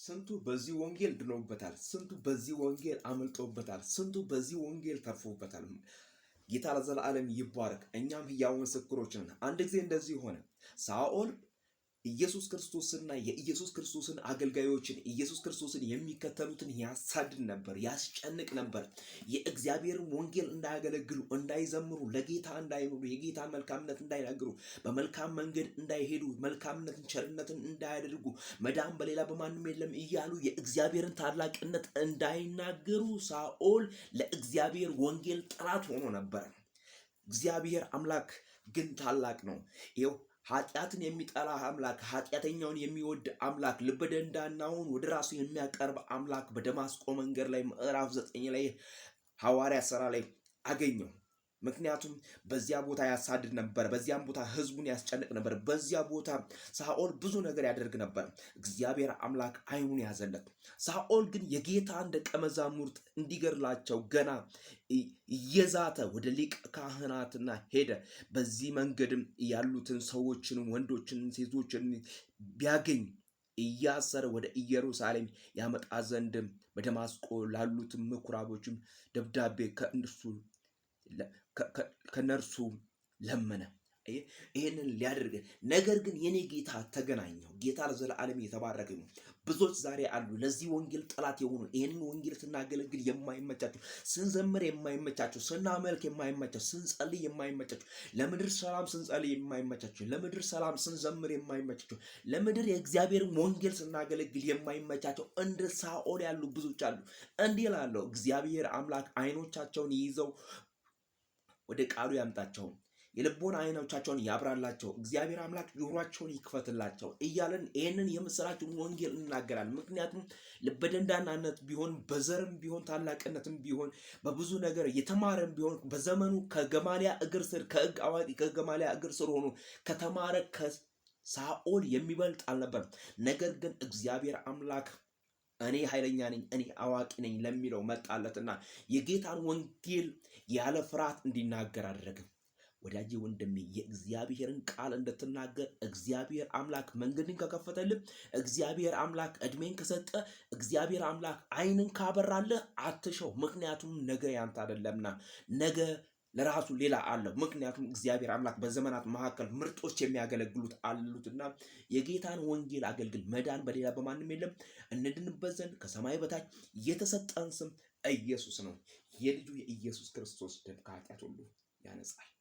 ስንቱ በዚህ ወንጌል ድኖበታል። ስንቱ በዚህ ወንጌል አመልጦበታል። ስንቱ በዚህ ወንጌል ተርፎበታል። ጌታ ለዘላለም ይባረክ። እኛም ሕያው ምስክሮች ነን። አንድ ጊዜ እንደዚህ ሆነ። ሳኦል ኢየሱስ ክርስቶስና የኢየሱስ ክርስቶስን አገልጋዮችን ኢየሱስ ክርስቶስን የሚከተሉትን ያሳድድ ነበር፣ ያስጨንቅ ነበር። የእግዚአብሔርን ወንጌል እንዳያገለግሉ፣ እንዳይዘምሩ፣ ለጌታ እንዳይኖሩ፣ የጌታን መልካምነት እንዳይናገሩ፣ በመልካም መንገድ እንዳይሄዱ፣ መልካምነትን ቸርነትን እንዳያደርጉ፣ መዳን በሌላ በማንም የለም እያሉ የእግዚአብሔርን ታላቅነት እንዳይናገሩ ሳኦል ለእግዚአብሔር ወንጌል ጠላት ሆኖ ነበር። እግዚአብሔር አምላክ ግን ታላቅ ነው። ይኸው ኃጢአትን የሚጠላ አምላክ፣ ኃጢአተኛውን የሚወድ አምላክ፣ ልበ ደንዳናውን ወደ ራሱ የሚያቀርብ አምላክ በደማስቆ መንገድ ላይ ምዕራፍ 9 ላይ ሐዋርያ ሥራ ላይ አገኘው። ምክንያቱም በዚያ ቦታ ያሳድድ ነበር፣ በዚያም ቦታ ህዝቡን ያስጨንቅ ነበር፣ በዚያ ቦታ ሳኦል ብዙ ነገር ያደርግ ነበር። እግዚአብሔር አምላክ ዓይኑን ያዘለት። ሳኦል ግን የጌታን ደቀ መዛሙርት እንዲገድላቸው ገና እየዛተ ወደ ሊቀ ካህናትና ሄደ። በዚህ መንገድም ያሉትን ሰዎችን፣ ወንዶችን፣ ሴቶችን ቢያገኝ እያሰረ ወደ ኢየሩሳሌም ያመጣ ዘንድ በደማስቆ ላሉት ምኩራቦችም ደብዳቤ ከነርሱ ለመነ። ይሄንን ሊያደርግ ነገር ግን የኔ ጌታ ተገናኘው። ጌታ ለዘላለም የተባረከ ነው። ብዙዎች ዛሬ አሉ ለዚህ ወንጌል ጠላት የሆኑ፣ ይሄንን ወንጌል ስናገለግል የማይመቻቸው፣ ስንዘምር የማይመቻቸው፣ ስናመልክ የማይመቻቸው፣ ስንጸልይ የማይመቻቸው፣ ለምድር ሰላም ስንጸልይ የማይመቻቸው፣ ለምድር ሰላም ስንዘምር የማይመቻቸው፣ ለምድር የእግዚአብሔርን ወንጌል ስናገለግል የማይመቻቸው እንደ ሳኦል ያሉ ብዙዎች አሉ። እንዲህ እላለሁ፣ እግዚአብሔር አምላክ ዓይኖቻቸውን ይይዘው ወደ ቃሉ ያምጣቸው፣ የልቦና ዓይኖቻቸውን ያብራላቸው፣ እግዚአብሔር አምላክ ጆሮአቸውን ይክፈትላቸው እያለን ይህንን የምስራችን ወንጌል እንናገራለን። ምክንያቱም ልበደንዳናነት ቢሆን፣ በዘርም ቢሆን፣ ታላቅነትም ቢሆን፣ በብዙ ነገር የተማረም ቢሆን በዘመኑ ከገማሊያ እግር ስር ከሕግ አዋቂ ከገማሊያ እግር ስር ሆኖ ከተማረ ከሳኦል የሚበልጥ አልነበረም። ነገር ግን እግዚአብሔር አምላክ እኔ ኃይለኛ ነኝ፣ እኔ አዋቂ ነኝ ለሚለው መጣለትና የጌታን ወንጌል ያለ ፍርሃት እንዲናገር አደረገ። ወዳጄ ወንድሜ፣ የእግዚአብሔርን ቃል እንድትናገር እግዚአብሔር አምላክ መንገድን ከከፈተልህ፣ እግዚአብሔር አምላክ እድሜን ከሰጠ፣ እግዚአብሔር አምላክ ዓይንን ካበራልህ አትሸው። ምክንያቱም ነገ ያንተ አይደለምና ነገ ለራሱ ሌላ አለው። ምክንያቱም እግዚአብሔር አምላክ በዘመናት መካከል ምርጦች የሚያገለግሉት አሉትና የጌታን ወንጌል አገልግል። መዳን በሌላ በማንም የለም። እንድንበት ዘንድ ከሰማይ በታች የተሰጠን ስም ኢየሱስ ነው። የልጁ የኢየሱስ ክርስቶስ ደም ከኃጢአት ሁሉ ያነጻል።